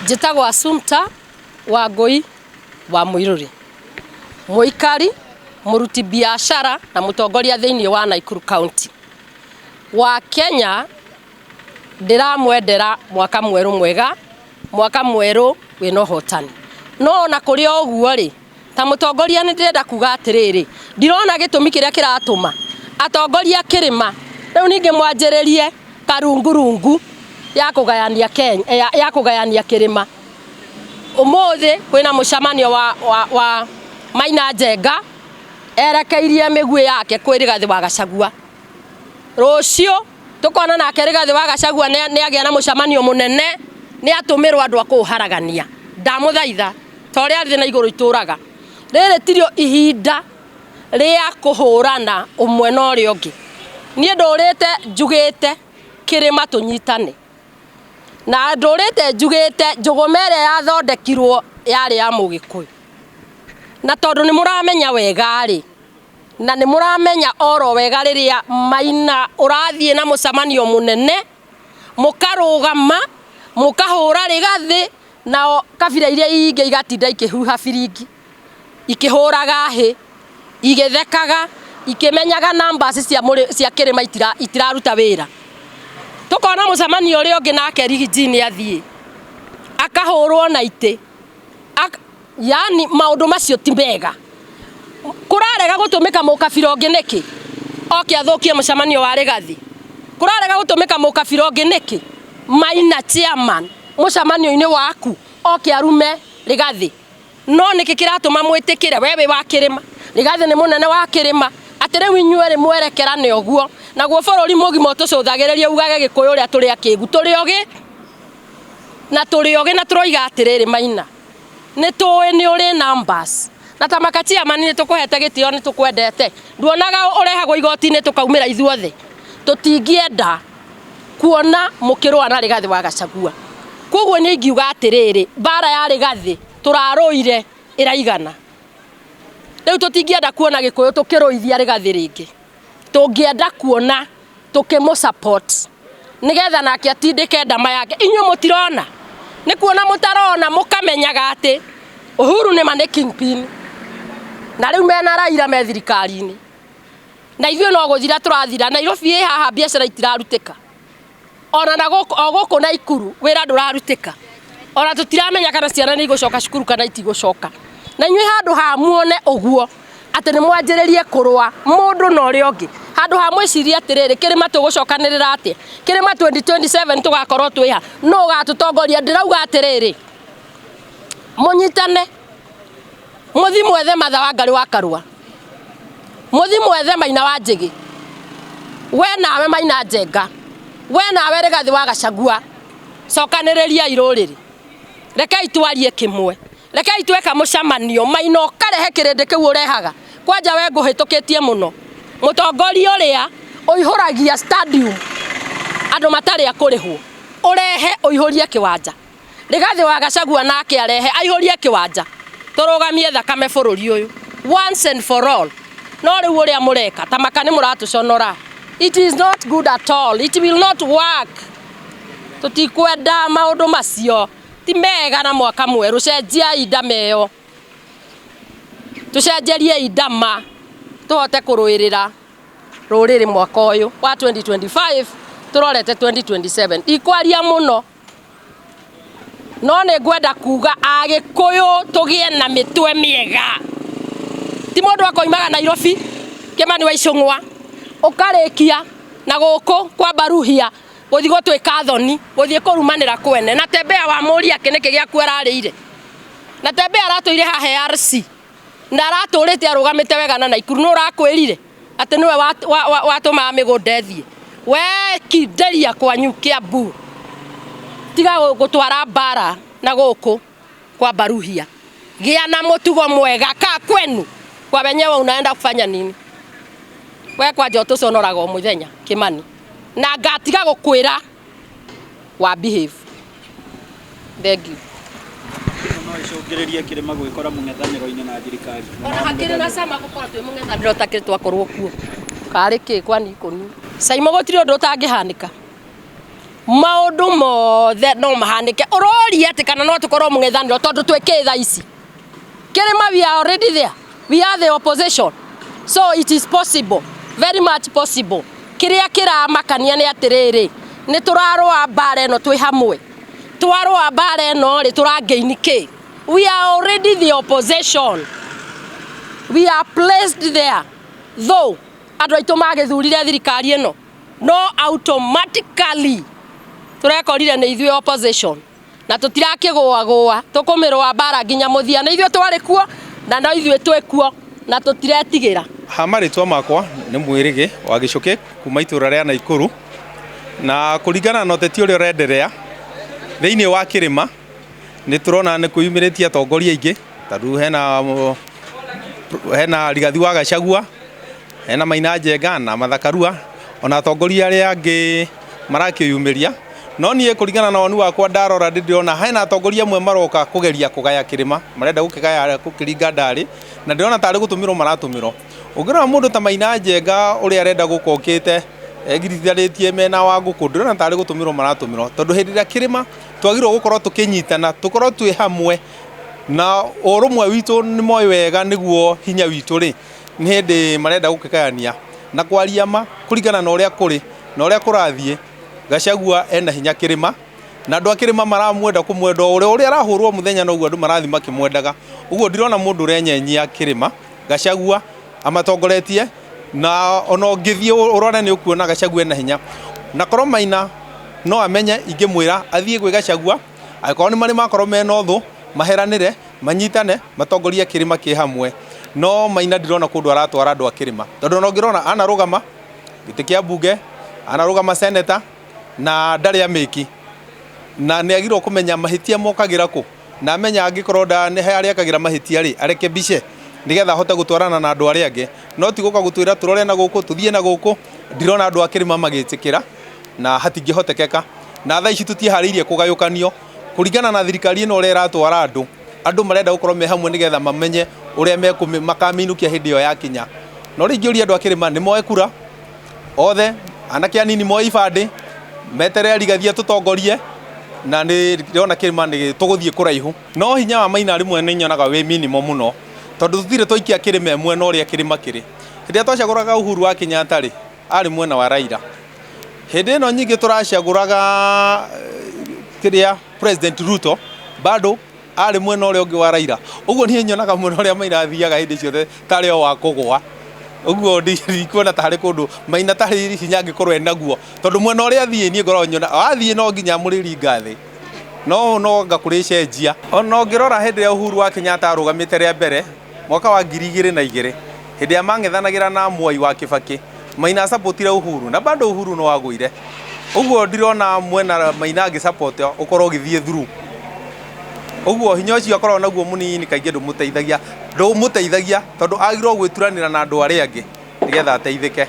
Njĩtagwo Assumpta Wangui wa Muiruri, muikari, muruti biashara na mutongoria thĩinĩ wa Nakuru County. Wa Kenya ndiramwendera mwaka mweru mwega, mwaka mweru wĩna ũhotani. No na kũrĩ ũguo rĩ, ta mutongoria nĩ ndĩrenda kuga atĩrĩrĩ, ndirona gĩtũmi kĩrĩa kĩratũma atongoria kĩrĩma rĩu ningĩ mwanjĩrĩrie karungurungu ya kũgayania Kenya, ya kũgayania kĩrĩma. Ũmũthĩ kwĩna mũcemanio wa Maina Njenga erekeirie mĩguĩ yake kwĩ Rigathĩ wa Gachagua. Rũciũ tukona nake Rigathĩ wa Gachagua nĩ agĩa na mũcemanio mũnene, nĩ atũmĩrwo andũ a kũharagania. Ndamũthaitha ta ũrĩa thĩ na igũrũ itũraga, rĩrĩ tirio ihinda rĩa kũhũrana ũmwe na ũrĩa ũngĩ. Niĩ ndũrĩte njugĩte kĩrĩma tũnyitane, na ndũrĩte njugĩte njũgũma ĩrĩa yathondekirwo yarĩ ya Mũgĩkũyũ. Na tondũ nĩ mũramenya wega rĩ, na nĩ mũramenya oro wega rĩrĩa Maina ũrathiĩ na mũcemanio mũnene, mũkarũgama mũkahũra Rigathĩ, na kabira iria ingĩ igatinda ikĩhuha biringi, ikĩhũraga hĩ, igĩthekaga, ikĩmenyaga numbers cia kĩrĩma itiraruta wĩra. Tukona mũcemanio ũrĩa ũngĩ nake Rigiji nĩ athiĩ akahũrwo na itĩ. Yani maũndũ macio ti mega. Kũrarega gũtũmĩka mũkabira ũngĩ nĩkĩ oke athũkie mũcemanio wa Rigathĩ? Kũrarega gũtũmĩka mũkabira ũngĩ nĩkĩ Maina chairman mũcemanio-inĩ waku oke arume Rigathĩ? No nĩkĩ kĩratũma mwĩtĩkĩre wewe wa kĩrĩma? Rigathĩ nĩ mũnene wa kĩrĩma, atĩ rĩu inyuĩ mwerekerane ũguo, naguo bũrũri mũgima ũtũcũthagĩrĩria ugage Gĩkũyũ ũrĩa tũrĩ akĩgu, tũrĩ ogĩ na tũroiga atĩrĩrĩ Maina, nĩ tũĩ nĩ ũrĩ numbers, na ta makachairman nĩ tũkũhete gĩtĩo, nĩ tũkwendete. Nduonaga ũrehagwo igoti-inĩ tũkaumĩra ithuothe, tũtingĩenda kuona mũkĩrũa na Rigathĩ wa Gachagua. Koguo nĩ ingiuga atĩrĩrĩ, mbara ya Rigathĩ tũrarũire ĩraigana. Rĩu tũtingĩenda kuona Gĩkũyũ tũkĩrũithia Rigathĩ rĩngĩ, tũngĩenda kuona tũkĩmũsupport nĩgetha nake atindĩke ndama yake. Inyuĩ mũtirona, nĩ kuona mũtarona, mũkamenyaga atĩ Uhuru nĩ manĩ kingpin, na rĩu mena Raila me thirikari-inĩ, na ithuĩ no gũthira tũrathira. Nairobi ĩ haha biacara itirarutĩka, ona na gũkũ Nakuru wĩra ndũrarutĩka, ona tũtiramenya kana ciana nĩ igũcoka cukuru kana itigũcoka. Na inyuĩ handũ ha muone ũguo atĩ nĩ mwanjĩrĩrie kũrũa mũndũ na ũrĩa ũngĩ, handũ ha mwĩcirie atĩrĩrĩ kĩrĩma tũgũcokanĩrĩra atĩa, kĩrĩma 2027 tũgakorwo twĩha, no ũgatũtongoria. Ndĩrauga atĩrĩrĩ, mũnyitane, mũthi mwethe Martha Wangari wa Karua, mũthi mwethe Maina wa Njĩgĩ, we nawe Maina Njenga, we nawe Rigathĩ wa Gachagua, cokanĩrĩriai rũrĩrĩ, rekei twarie kĩmwe, rekei tweka mũcemanio. Maina ũkarehe kĩrĩndĩ kĩu ũrehaga. Kwanja we ngũhĩtũkĩtie mũno mũtongoria ũrĩa ũihũragia stadium andũ matarĩ a kũrĩhwo, ũrehe ũihũrie kĩwanja. Rigathĩ wa Gachagua nake arehe aihũrie kĩwanja, tũrũgamie thakame bũrũri ũyũ once and for all. No rĩu ũrĩa mũreka ta makani mũratũconora, it is not good at all, it will not work. Tũtikwenda maũndũ macio, ti mega na mwaka mwerũ. Cenjiai ndama ĩyo, tũcenjerie ndama tũhote kũrũĩrĩra rũrĩrĩ mwaka ũyũ wa 2025 tũrorete 2027. Ikwaria mũno, no nĩ ngwenda kuga Agĩkũyũ tũgĩe na mĩtwe mĩega. Ti mũndũ akoimaga Nairobi Kĩmani wa Icũng'wa ũkarĩkia na gũkũ kwa Baruhia gũthiĩ gũtwĩka thoni, gũthiĩ kũrumanĩra kwene. Na Tembea wa mũria kĩnĩkĩ gĩaku ararĩire, na Tembea aratũire haha RC na aratũrĩte arũgamĩte wega na Nakuru. Nĩ ũrakwĩrire atĩ nĩwe watũmaga mĩgũnda ĩthiĩ? We kinderia kwanyu Kiambu, tiga gũtwara mbara na gũkũ kwa Baruhia. Gĩa na mũtugo mwega ka kwenu kwa wenyewe, unaenda kufanya nini? We kwanja ũtũconoraga o mũthenya Kĩmani, na ngatiga gũkwĩra wa behave. Thank you. No icũngĩrĩrie kĩrĩma gwĩkora mũng'ethanĩro-inĩ na thirikari. Ona hakĩrĩ na cama gũkorwo twĩ mũng'ethanĩro ũtakĩrĩ twakorwo kuo. Karĩ kĩ kwani ikũni? Caimo gũtirĩ ũndũ ũtangĩhanĩka. maundu mothe no mahanike uroria ati kana no tukorwo mung'ethaniro tondu twike tha ici kirima we are already there, we are the opposition, so it is possible, very much possible. Kiria kiramakania ni atiriri ni turarwa mbara eno twi hamwe, twarwa mbara eno ri turangeini ki. We are already the opposition, we are placed there, though andu aitu magithurire thirikari eno no automatically turekorire ni ithuĩ opposition na tutirakigwa tukumirwa mbara nginya muthia na ithuĩ twari kuo na no ithuĩ twikuo na tutiretigira. Hamaritwa makwa ni Mwirigi wa Gicuki kuma itura ria Naikuru, na kuringana na uteti uria urenderea thiini wa kirima ni turona ni kuyumiritie atongoria ingi tondu hena Rigathi wa Gachagua, hena Maina Njenga na Martha Karua, ona atongoria aria angi marakiyumiria. No nie kuringana na wonu wakwa ndarora ndirona hena atongoria amwe maroka kugeria kugaya kirima, marenda gukigaya kukiringa ndari, na ndirona tari gutumirwo maratumirwo. Ungirona mundu ta Maina Njenga uria arenda gukokite egiritharitie mena wa guku, ndirona tari gutumirwo maratumirwo, tondu hindi ria kirima twagirwo gukorwo tukinyitana, tukorwo twi hamwe, na urumwe witu ni moyo wega niguo hinya witu ri ni hindi marenda gukigayania na kwaria ma kuringana na uria kuri na uria kurathie. Gachagua ena hinya kirima na andu akirima maramwenda kumwenda uria arahurwo muthenya no andu marathi makimwendaga. Uguo ndirona mundu urenyenyia kirima Gachagua amatongoretie, na ono ngithie urona ni ukuona Gachagua ena hinya, na korwo Maina no amenye ingimwira athie gwi Gachagua akorwo ni mari makorwo mena uthu maheranire manyitane matongoria kirima ki hamwe. No Maina ndirona kundu aratwara andu akirima, tondu no ngirona anarugama giti kia bunge, anarugama seneta na ndari amiki, na ni agirwo kumenya mahitia mokagira ku, na amenya angikorwo ni hari akagira mahitia ri areke bice nigetha hote gutwarana na andu aria angi, no ti guka gutwira turore na guku tuthie na guku. Ndirona andu akirima magitikira na hatingihotekeka, na tha ici tutihariirie kugayukanio kuringana na thirikari ino uria iratwara andu marenda gukorwo me hamwe nigetha mamenye uria makaminukia hindi yo yakinya. No ringiuria andu akirima ni moe kura othe, anake anini moe ibandi metere Rigathi tutongorie, na ni ndona kirima ni tuguthie kuraihu. No hinya wa Maina rimwe ni nyonaga wi minimum muno, tondu tutire twikia kirima mwe no ria kirima kiri. Hindi twacaguraga Uhuru wa Kenyatta ri ari mwena wa Raila, hindi no nyingi turacaguraga kiria President Ruto bado ari mwena uria ungi wa Raila. Uguo ni nyonaga mwena uria Maina athiaga hindi ciothe tari o wa kugwa. Uguo ndikuona tari kundu Maina tari hinya angikorwo enaguo, tondu mwena uria athie ni ngoro nyona athie no nginya muriri ngathi no ngakuricenjia. Ona ngirora hindi ya Uhuru wa Kenyatta arugamite ria mbere mwaka wa 2002 hindi ya mang'ethanagira na Mwai wa Kibaki, Maina supportire Uhuru na bado Uhuru no agwire. Uguo ndirona mwena Maina agi support ukorwo ugithie through. Uguo hinya ucio akorwo naguo munini kaingi ndumuteithagia tondu agirwo gwituranira na andu aria angi nigetha ateithike.